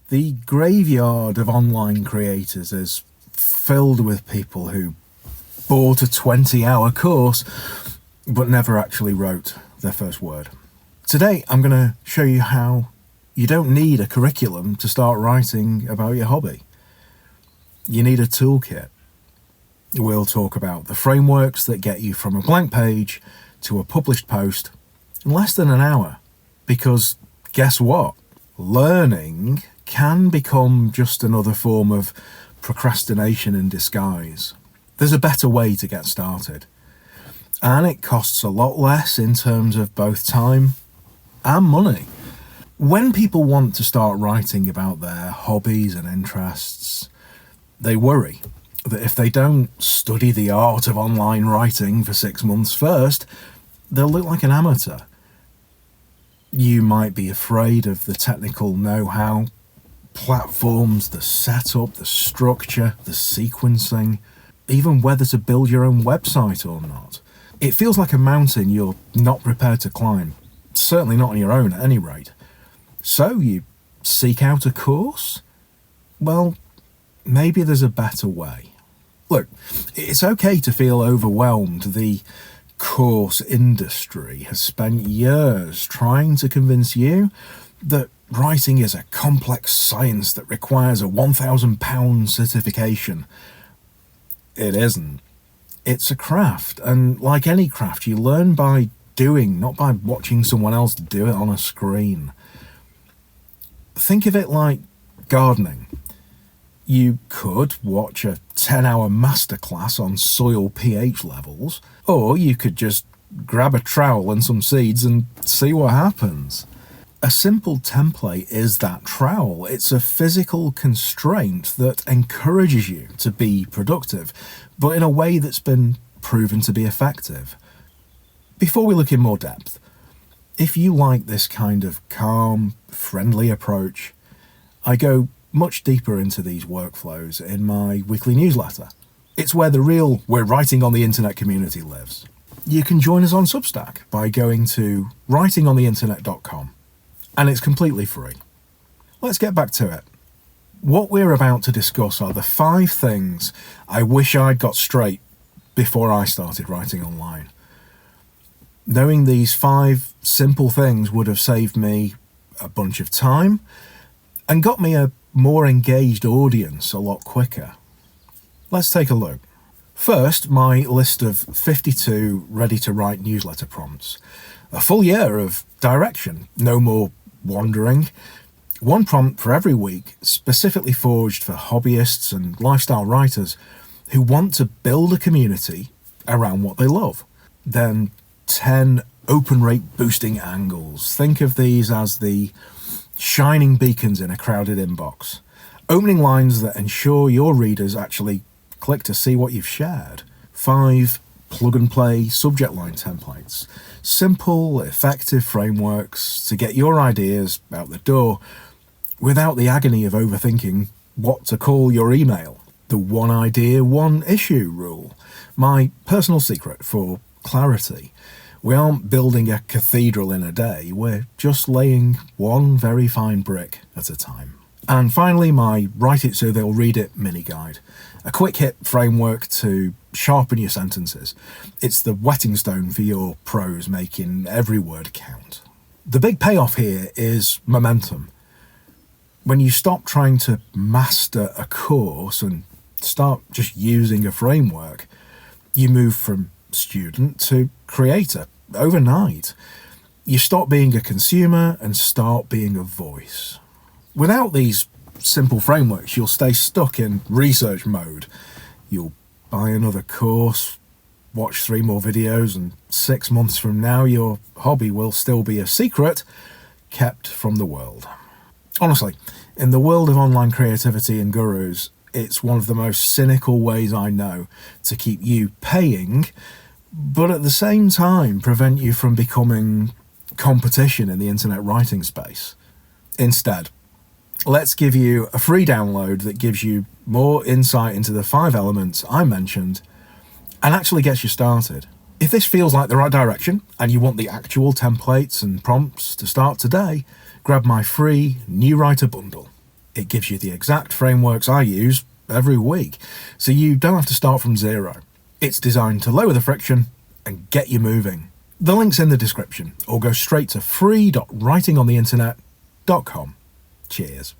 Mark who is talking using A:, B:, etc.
A: The graveyard of online creators is filled with people who bought a 20-hour course but never actually wrote their first word. Today I'm going to show you how you don't need a curriculum to start writing about your hobby. You need a toolkit. We'll talk about the frameworks that get you from a blank page to a published post in less than an hour. Because guess what? Learning can become just another form of procrastination in disguise. There's a better way to get started. And it costs a lot less in terms of both time and money. When people want to start writing about their hobbies and interests, they worry that if they don't study the art of online writing for 6 months first, they'll look like an amateur. You might be afraid of the technical know-how, platforms, the setup, the structure, the sequencing, even whether to build your own website or not. It feels like a mountain you're not prepared to climb, certainly not on your own at any rate. So you seek out a course? Well, maybe there's a better way. Look, it's okay to feel overwhelmed. The course industry has spent years trying to convince you that writing is a complex science that requires a £1,000 certification. It isn't. It's a craft, and like any craft, you learn by doing, not by watching someone else do it on a screen. Think of it like gardening. You could watch a 10-hour masterclass on soil pH levels, or you could just grab a trowel and some seeds and see what happens. A simple template is that trowel. It's a physical constraint that encourages you to be productive, but in a way that's been proven to be effective. Before we look in more depth, if you like this kind of calm, friendly approach, I go much deeper into these workflows in my weekly newsletter. It's where the real We're Writing on the Internet community lives. You can join us on Substack by going to writingontheinternet.com, and it's completely free. Let's get back to it. What we're about to discuss are the 5 things I wish I'd got straight before I started writing online. Knowing these 5 simple things would have saved me a bunch of time and got me a more engaged audience a lot quicker. Let's take a look. First, my list of 52 ready-to-write newsletter prompts. A full year of direction, no more wandering. 1 prompt for every week, specifically forged for hobbyists and lifestyle writers who want to build a community around what they love. Then 10 open rate boosting angles. Think of these as the shining beacons in a crowded inbox. Opening lines that ensure your readers actually click to see what you've shared. 5 plug-and-play subject line templates. Simple, effective frameworks to get your ideas out the door without the agony of overthinking what to call your email. The one idea, one issue rule. My personal secret for clarity. We aren't building a cathedral in a day, we're just laying one very fine brick at a time. And finally, my Write It So They'll Read It mini guide. A quick hit framework to sharpen your sentences. It's the whetting stone for your prose, making every word count. The big payoff here is momentum. When you stop trying to master a course and start just using a framework, you move from student to creator overnight. You stop being a consumer and start being a voice. Without these simple frameworks, you'll stay stuck in research mode. You'll buy another course, watch 3 more videos, and 6 months from now your hobby will still be a secret kept from the world. Honestly, in the world of online creativity and gurus, it's one of the most cynical ways I know to keep you paying, but at the same time prevent you from becoming competition in the internet writing space. Instead, let's give you a free download that gives you more insight into the 5 elements I mentioned and actually gets you started. If this feels like the right direction and you want the actual templates and prompts to start today, grab my free New Writer bundle. It gives you the exact frameworks I use every week, so you don't have to start from zero. It's designed to lower the friction and get you moving. The link's in the description, or go straight to free.writingontheinternet.com. Cheers.